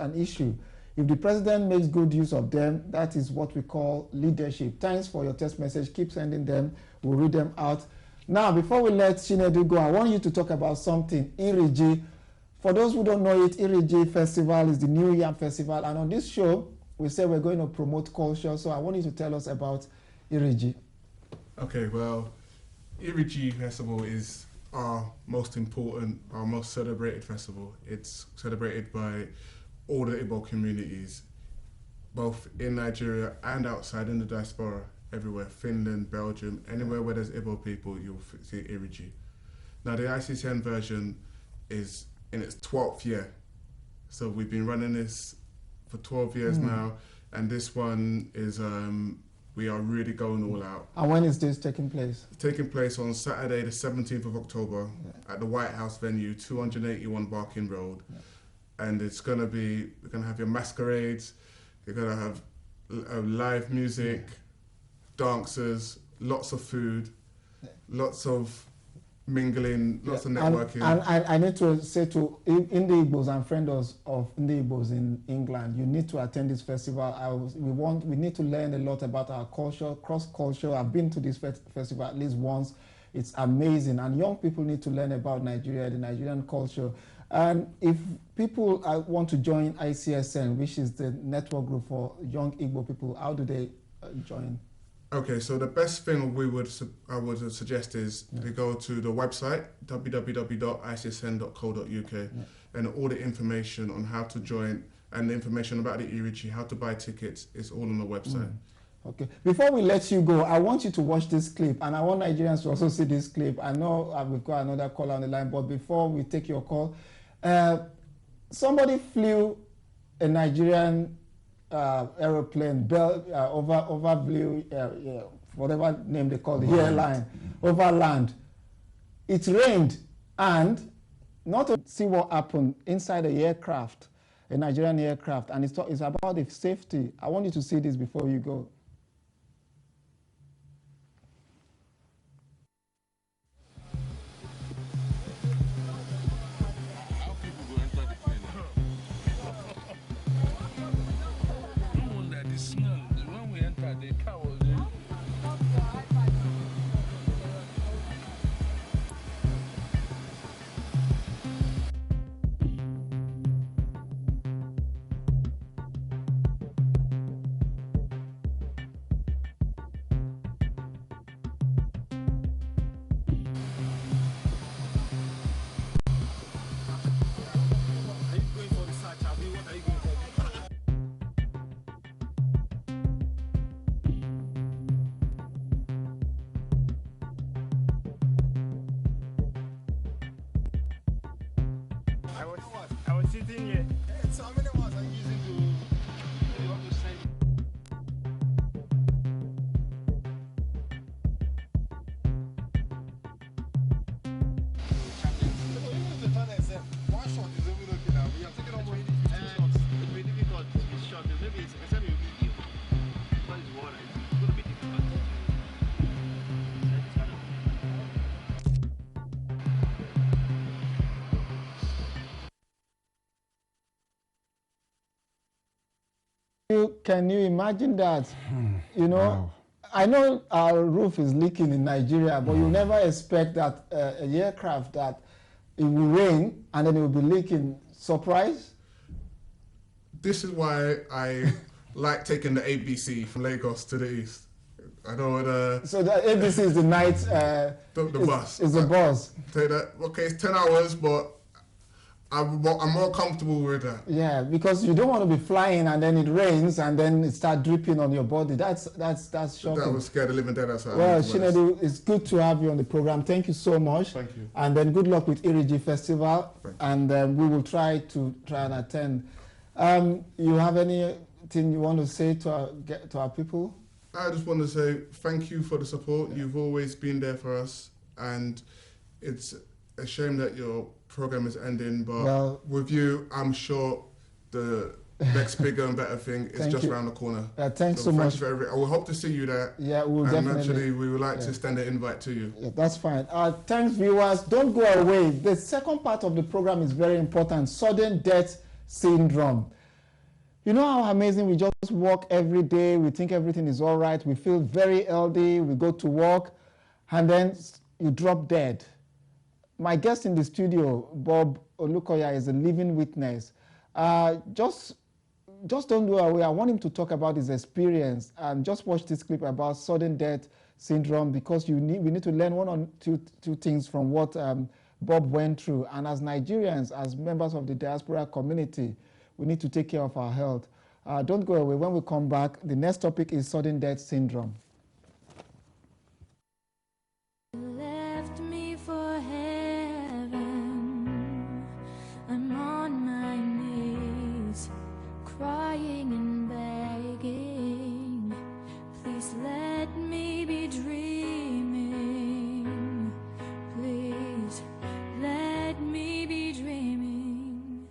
an issue. If the president makes good use of them, that is what we call leadership. Thanks for your text message. Keep sending them. We'll read them out. Now, before we let Chinedu go, I want you to talk about something, Iriji. For those who don't know it, Iriji Festival is the New Yam Festival. And on this show, we say we're going to promote culture. So I want you to tell us about Iriji. Okay, well, Iriji Festival is our most important, our most celebrated festival. It's celebrated by all the Igbo communities, both in Nigeria and outside in the diaspora, everywhere, Finland, Belgium, anywhere where there's Igbo people, you'll see Iriji. Now the ICCN version is in its 12th year. So we've been running this for 12 years now, and this one is, we are really going all out. And when is this taking place? It's taking place on Saturday the 17th of October at the White House venue, 281 Barking Road. And it's going to be, we're going to have your masquerades, you're going to have live music, dancers, lots of food, lots of mingling, lots of networking. And I need to say to Indie Igbos and friends of Indie Igbos in England, you need to attend this festival. We need to learn a lot about our culture, cross-culture. I've been to this festival at least once. It's amazing. And young people need to learn about Nigeria, the Nigerian culture. And if people want to join ICSN, which is the network group for young Igbo people, how do they join? Okay, so the best thing I would suggest is to go to the website, www.icsn.co.uk, and all the information on how to join and the information about the Iriji, how to buy tickets, is all on the website. Okay. Before we let you go, I want you to watch this clip, and I want Nigerians to also see this clip. I know we've got another caller on the line, but before we take your call, somebody flew a Nigerian aeroplane over blue, whatever name they call the airline, over land. It rained, and not to see what happened inside the aircraft, a Nigerian aircraft, and it's about the safety. I want you to see this before you go. I was sitting here. So how many hours are you using to say? One shot is even okay now. We are taking on more shots. It will be difficult to be shot. Maybe it's except your video. Because it's water, it's going to be difficult. Can you imagine that? You know, wow. I know our roof is leaking in Nigeria, but you never expect that a aircraft that it will rain and then it will be leaking. Surprise? This is why I like taking the ABC from Lagos to the east. I don't want to... So the ABC is the night... the bus. Is the bus. Take that. Okay, it's 10 hours, but I'm more comfortable with that. Yeah, because you don't want to be flying and then it rains and then it starts dripping on your body. That's shocking. That would scare the living dead outside. Well, Chinedu, it's good to have you on the program. Thank you so much. Thank you. And then good luck with Iriji Festival. And we will try and attend. You have anything you want to say to our people? I just want to say thank you for the support. You've always been there for us, and it's a shame that your program is ending, but with you, I'm sure the next bigger and better thing is just around the corner. Thanks so much. I will hope to see you there. Yeah, we'll definitely. Actually, we would like to extend an invite to you. Yeah, that's fine. Thanks, viewers. Don't go away. The second part of the program is very important. Sudden death syndrome. You know how amazing we just work every day, we think everything is all right, we feel very healthy, we go to work, and then you drop dead. My guest in the studio, Bob Olukoya, is a living witness. Just don't go away. I want him to talk about his experience, and just watch this clip about sudden death syndrome, because we need to learn one or two things from what Bob went through. And as Nigerians, as members of the diaspora community, we need to take care of our health. Don't go away. When we come back, the next topic is sudden death syndrome. Left me for heaven. I'm on my knees, crying and begging. Please let me be dreaming. Please let me be dreaming.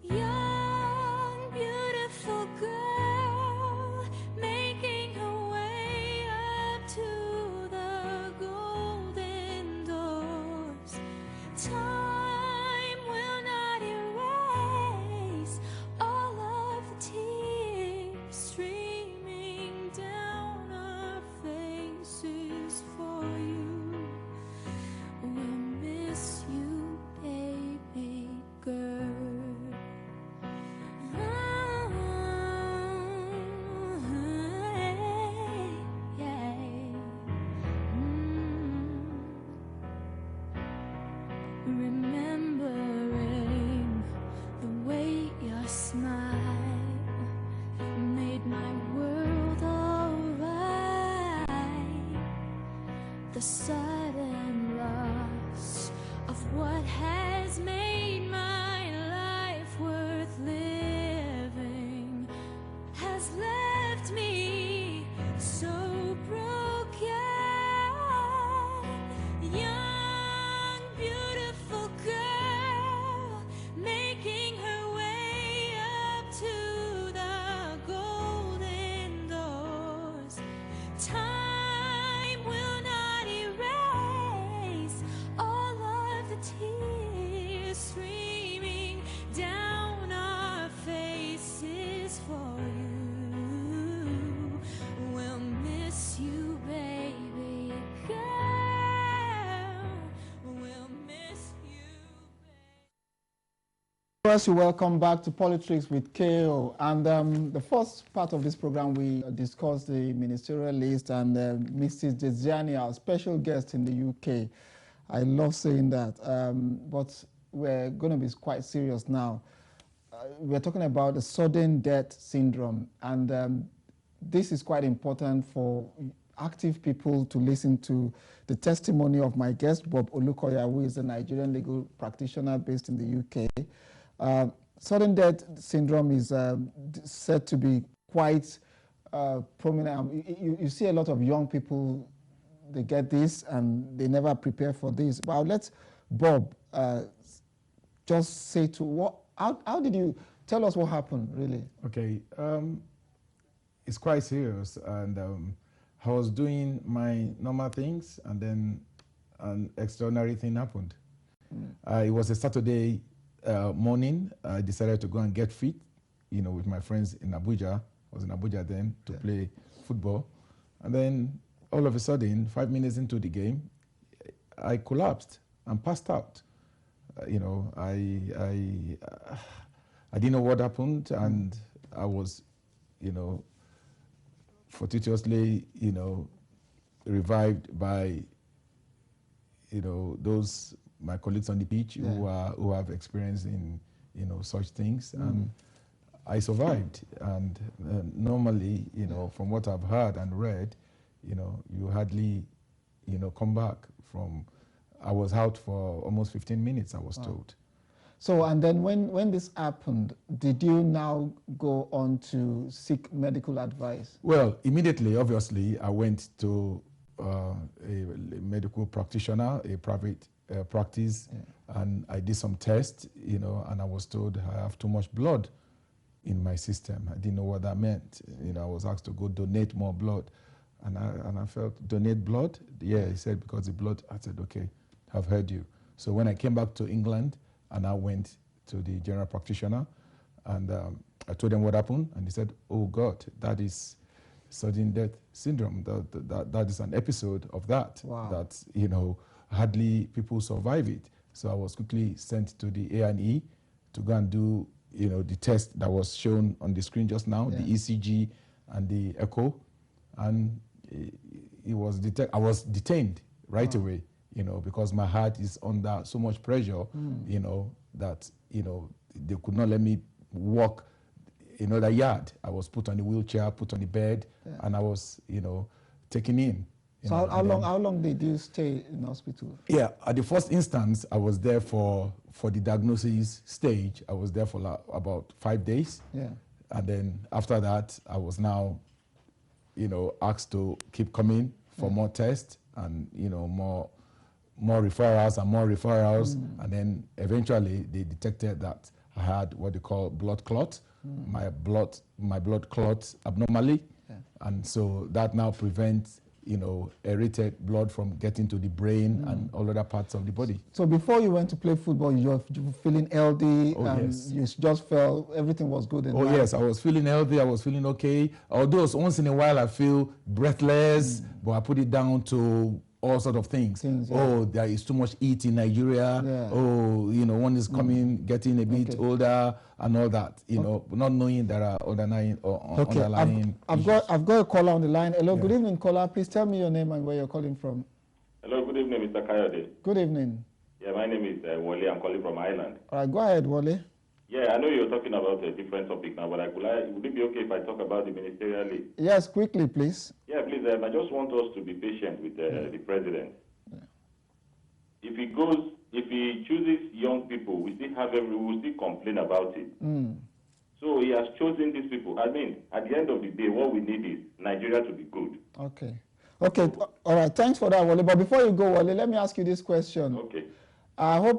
Young, beautiful girl, making her way up to the golden doors. Time will not erase all of the tears streaming down our faces for you. We'll miss you, baby girl. Remembering the way your smile made my world alright. The sudden loss of what has made my life worth living has left me so broken. Young, beautiful girl, making her way up to the golden doors. Time will not erase all of the tears streaming down our faces for you. We'll miss you, baby girl. We'll miss you, baby. First, welcome back to Politics with KO. And the first part of this program, we discussed the ministerial list, and Mrs. Desiani, our special guest in the UK. I love saying that. But we're going to be quite serious now. We're talking about the sudden death syndrome. And this is quite important for active people to listen to the testimony of my guest, Bob Olukoya, who is a Nigerian legal practitioner based in the UK. Sudden death syndrome is said to be quite prominent. You see a lot of young people, they get this and they never prepare for this. But I'll let Bob just say how did you tell us what happened, really? Okay, it's quite serious, and I was doing my normal things, and then an extraordinary thing happened. It was a Saturday morning. I decided to go and get fit, with my friends in Abuja. I was in Abuja then to play football. And then all of a sudden, 5 minutes into the game, I collapsed and passed out. I didn't know what happened, and I was, fortuitously, revived by, those my colleagues on the pitch who have experience in such things, and I survived. And normally, from what I've heard and read, you hardly come back from. I was out for almost 15 minutes, I was told. So, and then when this happened, did you now go on to seek medical advice? Well, immediately, obviously, I went to a medical practitioner, a private practice, and I did some tests, and I was told I have too much blood in my system. I didn't know what that meant. I was asked to go donate more blood, and I felt, donate blood? Yeah, he said, because the blood. I said, okay, I've heard you. So when I came back to England, and I went to the general practitioner, And I told them what happened, and they said, "Oh God, that is sudden death syndrome. That is an episode of that. Wow. That, you know, hardly people survive it." So I was quickly sent to the A&E to go and do, you know, the test that was shown on the screen just now, the ECG and the echo, and it was I was detained right away, you know, because my heart is under so much pressure, you know, that, you know, they could not let me walk another yard. I was put on the wheelchair, put on the bed, and I was, you know, taken in. So how long did you stay in hospital? Yeah, at the first instance, I was there for the diagnosis stage. I was there for about 5 days. Yeah. And then after that, I was now, you know, asked to keep coming for more tests and, you know, more referrals and more referrals. And then eventually they detected that I had what they call blood clot. My blood clots abnormally. Yeah. And so that now prevents, you know, aerated blood from getting to the brain and all other parts of the body. So before you went to play football, you were feeling healthy, Oh, yes. you just felt everything was good in Oh, life. yes, I was feeling healthy, I was feeling okay. Although once in a while I feel breathless, but I put it down to all sort of things. Yeah. Oh, there is too much heat in Nigeria. Yeah. Oh, you know, one is coming, getting a bit older and all that, you know, not knowing there are underlying I've got a caller on the line. Hello, good evening, caller. Please tell me your name and where you're calling from. Hello, good evening, Mr. Kayode. Good evening. Yeah, my name is Wale. I'm calling from Ireland. All right, go ahead, Wale. Yeah, I know you're talking about a different topic now, but would it be okay if I talk about the ministerial leave? Yes, quickly, please. Yeah, please. I just want us to be patient with the president. Yeah. If he chooses young people, we will still complain about it. So he has chosen these people. I mean, at the end of the day, what we need is Nigeria to be good. Okay. All right. Thanks for that, Wale. But before you go, Wale, let me ask you this question. Okay.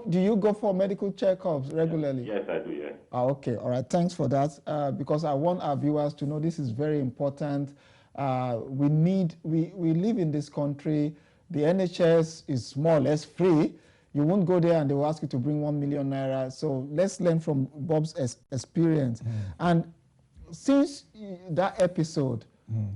Do you go for medical checkups regularly? Yes, I do, yeah. Okay. All right. Thanks for that. Because I want our viewers to know this is very important. We live in this country. The NHS is more or less free. You won't go there and they will ask you to bring 1 million naira. So let's learn from Bob's experience. And since that episode,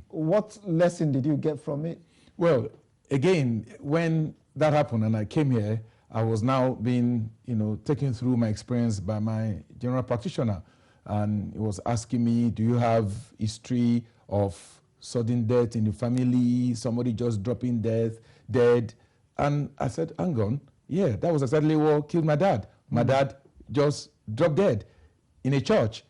what lesson did you get from it? Well, again, when that happened and I came here, I was now being, you know, taken through my experience by my general practitioner. And he was asking me, do you have history of sudden death in the family, somebody just dropping dead? And I said, hang on, yeah, that was exactly what killed my dad. My dad just dropped dead in a church.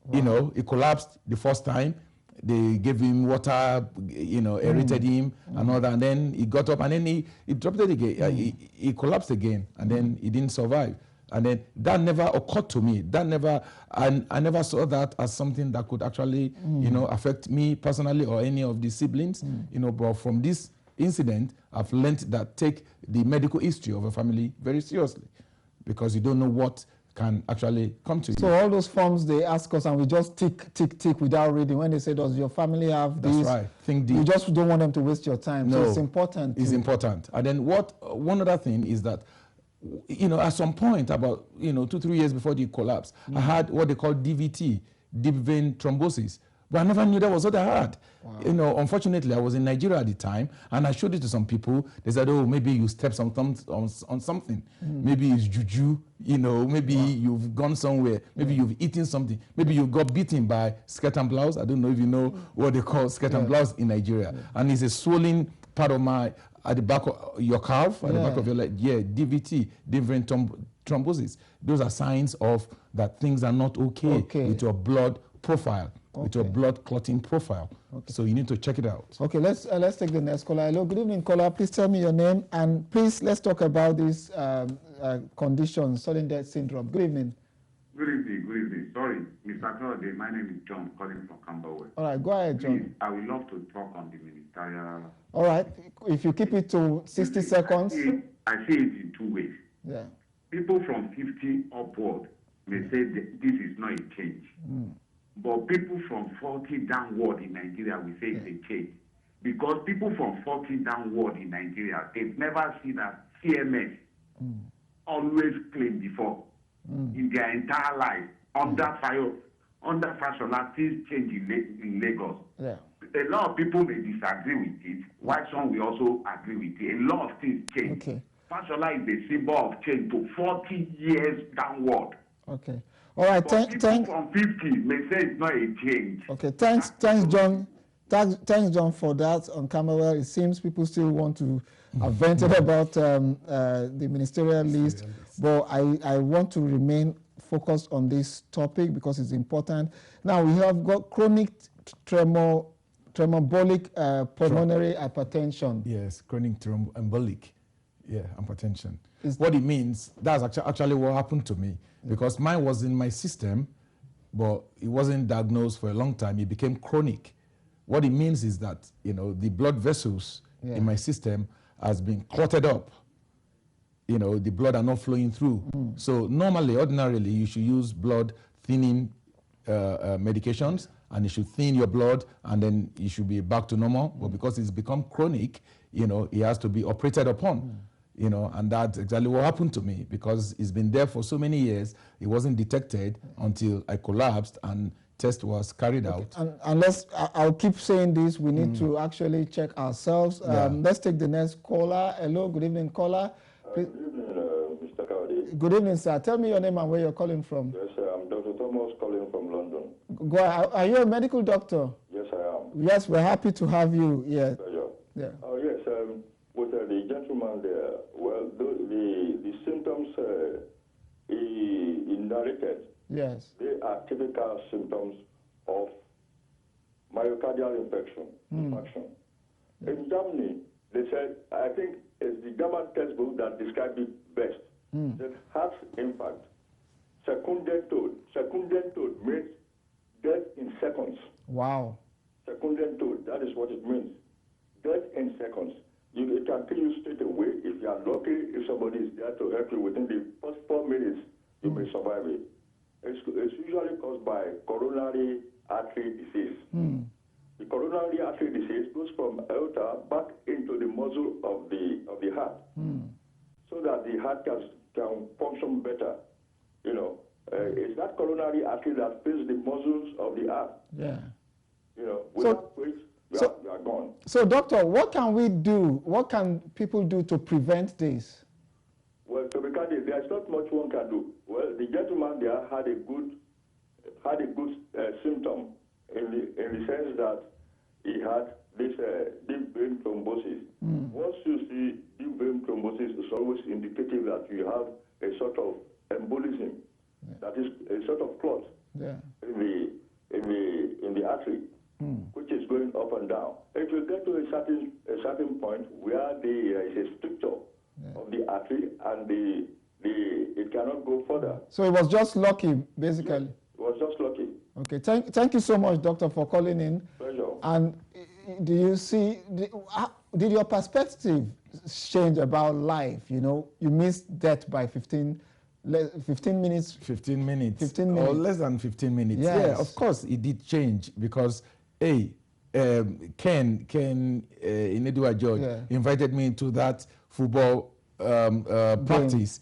Wow. You know, he collapsed the first time. They gave him water, you know, aerated him and all that. And then he got up and then he dropped it again. He collapsed again and then he didn't survive. And then that never occurred to me. I never saw that as something that could actually, you know, affect me personally or any of the siblings. You know, but from this incident, I've learned that take the medical history of a family very seriously, because you don't know what can actually come to you. So all those forms they ask us and we just tick without reading. When they say, does your family have this? That's right. Think deep. You just don't want them to waste your time. No, so it's important. It's important. And then one other thing is that, you know, at some point about, you know, 2-3 years before the collapse, I had what they call DVT, deep vein thrombosis. But I never knew that was what I had. Wow. You know, unfortunately, I was in Nigeria at the time, and I showed it to some people. They said, oh, maybe you stepped on something. Maybe it's juju, you know, maybe you've gone somewhere. Maybe you've eaten something. Maybe you got beaten by skirt and blouse. I don't know if you know what they call skirt and blouse in Nigeria. And it's a swollen part of at the back of your calf, at the back of your leg. Yeah, DVT, deep vein thrombosis. Those are signs of that things are not okay. With your blood profile. With your blood clotting profile. So you need to check it out. Okay, let's take the next caller. Hello, good evening, caller. Please tell me your name and please let's talk about this condition, sudden death syndrome. Good evening. Good evening. Sorry, Mr. Claude, my name is John, calling from Camberwell. All right, go ahead, John. Please, I would love to talk on the ministerial. All right, if you keep it to 60 seconds. I see it in two ways. Yeah. People from 50 upward may say that this is not a change. But people from 40 downward in Nigeria will say it's a change. Because people from 40 downward in Nigeria, they've never seen a CMS always claim before in their entire life under Fashola, things change in Lagos. Yeah. A lot of people may disagree with it, while some will also agree with it. A lot of things change. Okay. Fashola is a symbol of change to 40 years downward. Okay. All right. But people from 50 may say it's not a change. Okay. Thanks, John. Thanks, John, for that on camera. It seems people still want to have vented about the ministerial list, but I want to remain focused on this topic because it's important. Now we have got chronic thromboembolic pulmonary hypertension. Yes, chronic thromboembolic, hypertension. What it means, that's actually what happened to me, because mine was in my system, but it wasn't diagnosed for a long time. It became chronic. What it means is that, the blood vessels in my system has been clotted up. The blood are not flowing through. So normally, ordinarily, you should use blood thinning medications, and it should thin your blood, and then you should be back to normal. But because it's become chronic, it has to be operated upon. And that's exactly what happened to me, because it's been there for so many years. It wasn't detected until I collapsed and test was carried out. And unless I'll keep saying this, we need to actually check ourselves. Let's take the next caller. Hello, good evening, caller. Good evening, Mr. Cowdy. Good evening, sir. Tell me your name and where you're calling from. Yes, sir. I'm Dr. Thomas calling from London. Go ahead. Are you a medical doctor? Yes, I am. Yes, we're happy to have you. Yeah. Pleasure. Yeah. Oh, yes. With the gentleman there, well, the symptoms he narrated, Yes. they are typical symptoms of myocardial infarction. In Germany, they said, I think it's the German textbook that described it best. That heart infarct, secundentod. Secundentod means death in seconds. Wow. Secundentod, that is what it means. Death in seconds. It can kill you straight away. If you are lucky, if somebody is there to help you within the first 4 minutes, you may survive it. It's usually caused by coronary artery disease. The coronary artery disease goes from aorta back into the muscle of the heart, so that the heart can function better. It's that coronary artery that fills the muscles of the heart. Yeah. Without which you are gone. So, doctor, what can we do? What can people do to prevent this? Well, to be candid, there's not much one can do. Well, the gentleman there had a good symptom in the sense that he had this deep vein thrombosis. Once you see deep vein thrombosis, it's always indicative that you have a sort of embolism, that is a sort of clot in the artery, which is going up and down. If you get to a certain point where there is a stricture of the artery and it cannot go further. So it was just lucky, basically. Yes, it was just lucky. Okay, thank you so much, doctor, for calling in. Pleasure. And do you see, did your perspective change about life? You missed death by 15 minutes. 15 minutes. 15 minutes. Or less than 15 minutes. Yes. Yeah, of course it did change, because Ken Inedua George invited me into that football practice.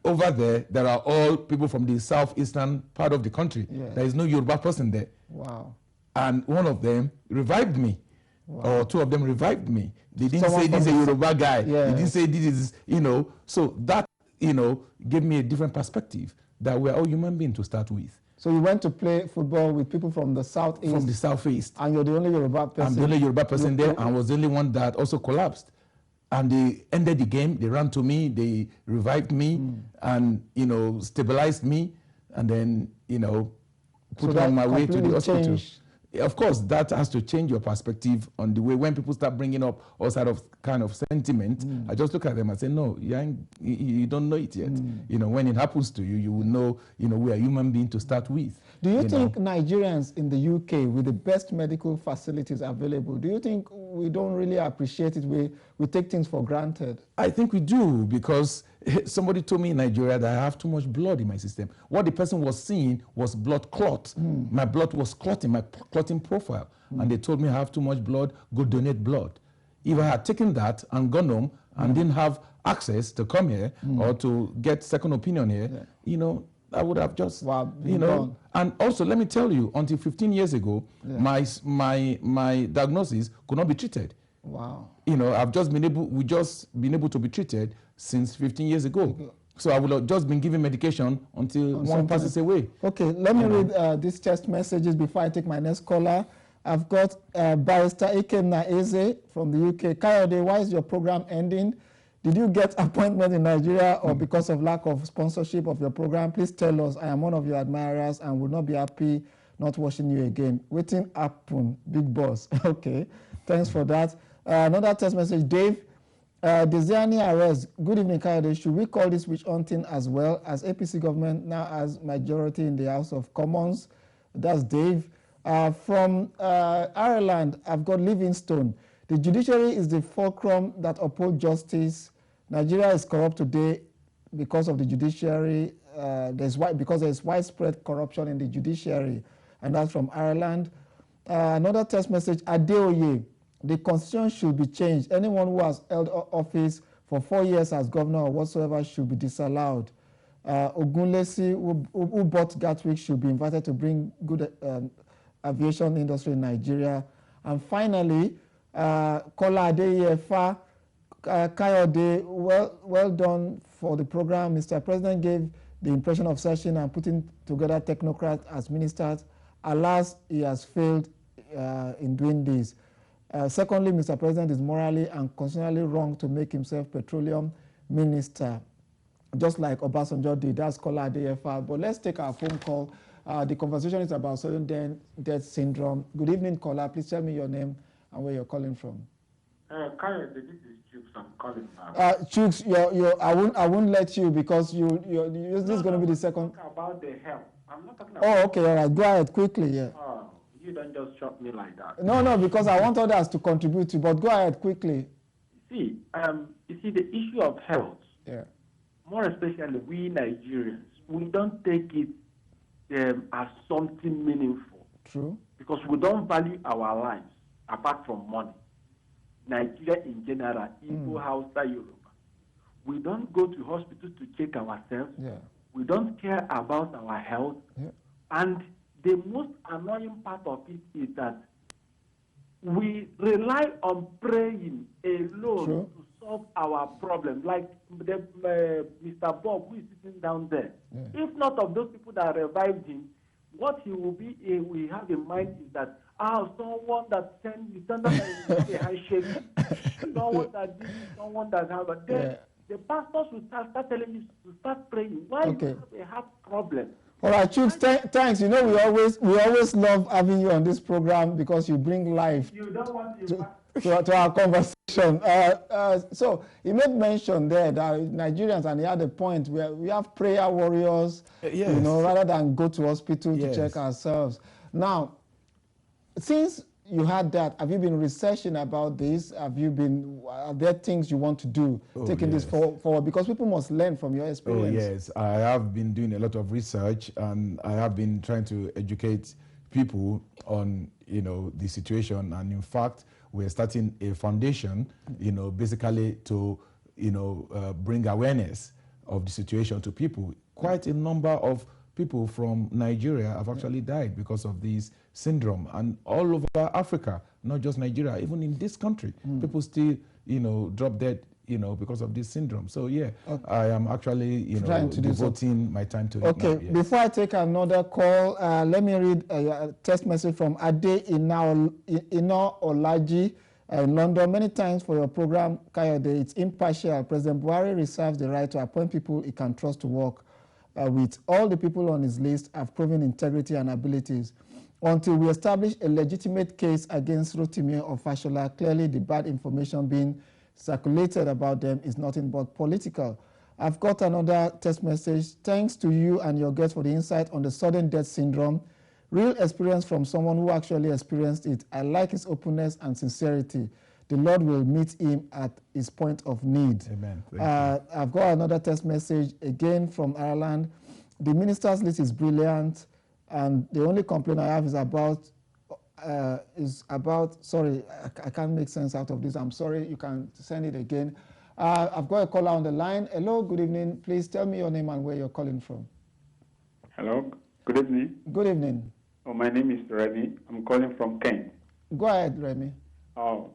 Over there are all people from the southeastern part of the country. There is no Yoruba person there. Wow. And one of them revived me. Wow. Or two of them revived me. They didn't Someone say this is a Yoruba guy. Yeah. They didn't say this is, so that, gave me a different perspective, that we're all human beings to start with. So you went to play football with people from the southeast? From the southeast. And you're the only Yoruba person? I'm the only Yoruba person there, and was the only one that also collapsed. And they ended the game, they ran to me, they revived me, and, stabilized me, and then, put me on my way to the hospital. Changed. Of course, that has to change your perspective on the way. When people start bringing up all sort of kind of sentiment, I just look at them and say, no, you don't know it yet. When it happens to you, you will know, we are human beings to start with. Do you think Nigerians in the UK, with the best medical facilities available, do you think we don't really appreciate it? We take things for granted? I think we do, because somebody told me in Nigeria that I have too much blood in my system. What the person was seeing was blood clot. My blood was clotting, my clotting profile. And they told me I have too much blood, go donate blood. If I had taken that and gone home and didn't have access to come here or to get second opinion here, I would have just, Wow, you been know. gone. And also, let me tell you, until 15 years ago, Yeah. my diagnosis could not be treated. Wow. You know, we just been able to be treated since 15 years ago. So I would have just been given medication until one passes away. Okay, let me read these text messages before I take my next caller. I've got Barrister Ikem Naeze from the UK. Kayode, why is your program ending? Did you get appointment in Nigeria or because of lack of sponsorship of your program? Please tell us. I am one of your admirers and would not be happy not watching you again. Waiting happen, big boss. Okay, thanks for that. Another text message, Dave. Desiani arrest. Good evening, Kayode. Should we call this witch hunting as well, as APC government now has majority in the House of Commons? That's Dave. From Ireland, I've got Livingstone. The judiciary is the fulcrum that upholds justice. Nigeria is corrupt today because of the judiciary. Because there's widespread corruption in the judiciary, and that's from Ireland. Another text message, Adeoye. The constitution should be changed. Anyone who has held office for 4 years as governor or whatsoever should be disallowed. Ogunlesi, who bought Gatwick, should be invited to bring good aviation industry in Nigeria. And finally, Kola Adeyefa, Kayode, well done for the program. Mr. President gave the impression of searching and putting together technocrats as ministers. Alas, he has failed in doing this. Secondly, Mr. President is morally and constitutionally wrong to make himself petroleum minister, just like Obasanjo did. That's Kola Adeyefa. But let's take our phone call. The conversation is about sudden death syndrome. Good evening, Kola. Please tell me your name and where you're calling from. Kayode, this is Chooks. I'm calling back. Chooks, I won't let you because this is going to be the second. Talk about the health. I'm not talking about. Oh, okay, all right. Go ahead quickly. Yeah. You don't just shot me like that. No, because I want others to contribute to. But go ahead quickly. You see, the issue of health. Yeah. More especially we Nigerians, we don't take it as something meaningful. True. Because we don't value our lives apart from money. Nigeria in general, Igbo, Hausa, Yoruba. We don't go to hospitals to check ourselves. Yeah. We don't care about our health. Yeah. And the most annoying part of it is that we rely on praying alone True. to solve our problem. Like Mr. Bob, who is sitting down there. Yeah. If not of those people that revived him, what he will be, we have in mind is that someone that sent a handshake, someone that did, someone that have a death. The pastors will start telling you to start praying. Why do you have a heart problem? All right, Chooks, thanks. You know, we always love having you on this program because you bring life to our conversation. So you made mention there that Nigerians, and he had a point where we have prayer warriors, you know, rather than go to hospital to check ourselves. Now, since you had that, have you been researching about this? Are there things you want to do, taking this forward? Because people must learn from your experience. Oh, yes. I have been doing a lot of research, and I have been trying to educate people on, you know, the situation. And in fact, we're starting a foundation, you know, basically to, you know, bring awareness of the situation to people. Quite a number of people from Nigeria have actually died because of this syndrome, and all over Africa, not just Nigeria, even in this country, people still, you know, drop dead, you know, because of this syndrome. So I am actually, you know, devoting my time to it now, yes. Before I take another call, let me read a text message from Ade Ina Olaji in London. Many thanks for your program, Kayode. It's impartial. President Buhari reserves the right to appoint people he can trust to work with. All the people on his list have proven integrity and abilities. Until we establish a legitimate case against Rotimi or Fashola, clearly the bad information being circulated about them is nothing but political. I've got another text message. Thanks to you and your guests for the insight on the sudden death syndrome. Real experience from someone who actually experienced it. I like his openness and sincerity. The Lord will meet him at his point of need. Amen. Thank you. I've got another text message again from Ireland. The minister's list is brilliant. And the only complaint I have is about, sorry, I can't make sense out of this. I'm sorry, you can send it again. I've got a caller on the line. Hello, good evening. Please tell me your name and where you're calling from. Hello, good evening. Good evening. Oh, my name is Remy. I'm calling from Kent. Go ahead, Remy. Oh,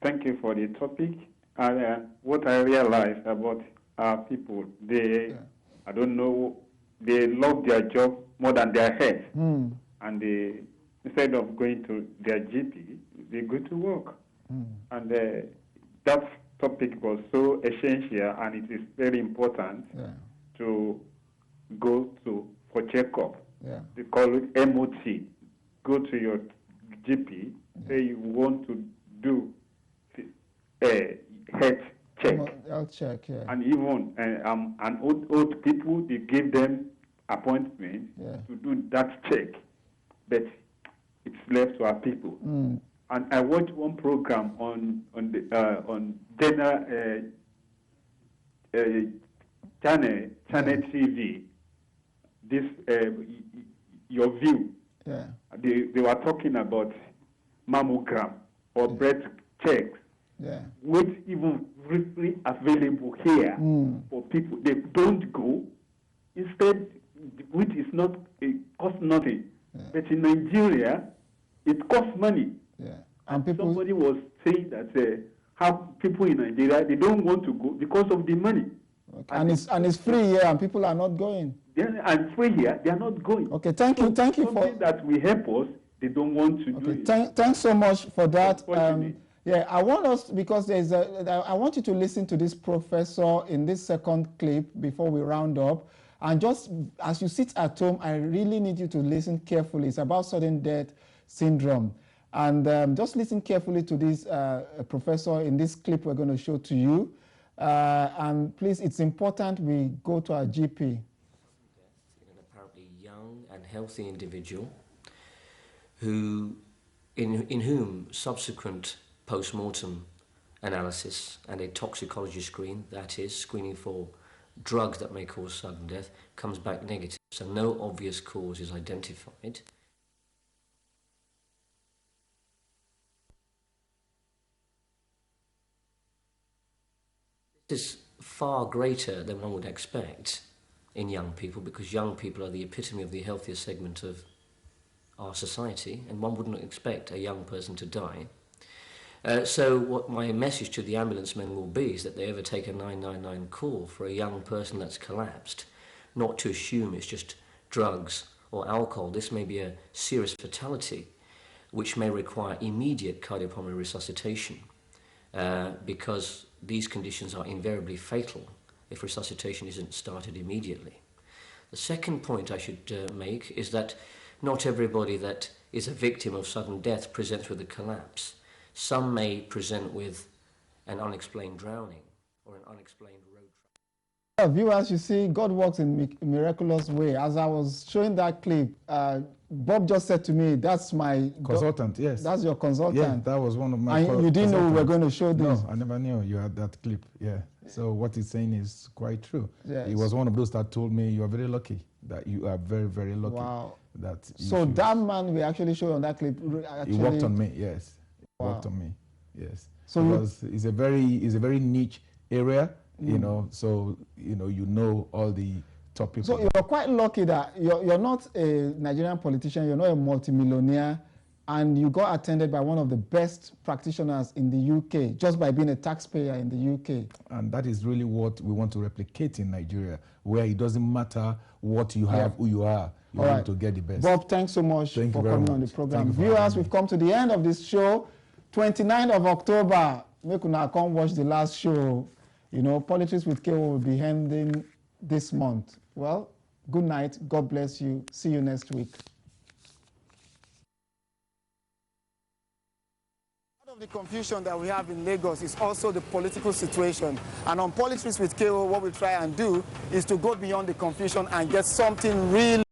thank you for the topic. What I realized about our people, I don't know, they love their job more than their head. Mm. And they, instead of going to their GP, they go to work. Mm. And that topic was so essential, and it is very important to go for checkup. Yeah. They call it MOT. Go to your GP, say you want to do a health check. Health check, yeah. And even and old people, they give them appointment to do that check, but it's left to our people. Mm. And I watched one program on general channel TV. This your view. Yeah. They were talking about mammogram or breast checks. Yeah. Which even briefly available here for people. They don't go. Instead, which is not, it costs nothing. Yeah. But in Nigeria, it costs money. Yeah. And somebody was saying that how people in Nigeria, they don't want to go because of the money. Okay. And it's free here, and people are not going. And free here, they are not going. Okay, thank you for that will help us. They don't want to do it. Thanks so much for that. Yeah, I want us, because I want you to listen to this professor in this second clip before we round up. And just as you sit at home, I really need you to listen carefully. It's about sudden death syndrome. And just listen carefully to this professor in this clip we're going to show to you. And please, it's important we go to our GP. An apparently young and healthy individual in whom subsequent post-mortem analysis and a toxicology screen, that is, screening for drugs that may cause sudden death, comes back negative. So no obvious cause is identified. This is far greater than one would expect in young people, because young people are the epitome of the healthiest segment of our society, and one wouldn't expect a young person to die. So what my message to the ambulance men will be is that they ever take a 999 call for a young person that's collapsed, not to assume it's just drugs or alcohol. This may be a serious fatality which may require immediate cardiopulmonary resuscitation, because these conditions are invariably fatal if resuscitation isn't started immediately. The second point I should make is that not everybody that is a victim of sudden death presents with a collapse. Some may present with an unexplained drowning or an unexplained road traffic. Viewers, you see, God works in a miraculous way. As I was showing that clip, Bob just said to me, that's my consultant, yes. That's your consultant. Yeah, that was one of my And you didn't know we were going to show this? No, I never knew you had that clip, yeah. So what he's saying is quite true. Yes. He was one of those that told me, you are very lucky, that you are very, very lucky. Wow. That so that man we actually showed on that clip actually... He worked on me, yes. Wow. Worked on me, yes. So because it's a very niche area, you know, you know all the top people. So you're quite lucky that you're not a Nigerian politician, you're not a multimillionaire, and you got attended by one of the best practitioners in the UK just by being a taxpayer in the UK. And that is really what we want to replicate in Nigeria, where it doesn't matter what you have, who you are, you want to get the best. Bob, thanks so much for coming on the program. Viewers, we've come to the end of this show. 29th of October, make una come watch the last show. You know, Politics with KO will be ending this month. Well, good night. God bless you. See you next week. Part of the confusion that we have in Lagos is also the political situation. And on Politics with KO, what we try and do is to go beyond the confusion and get something real.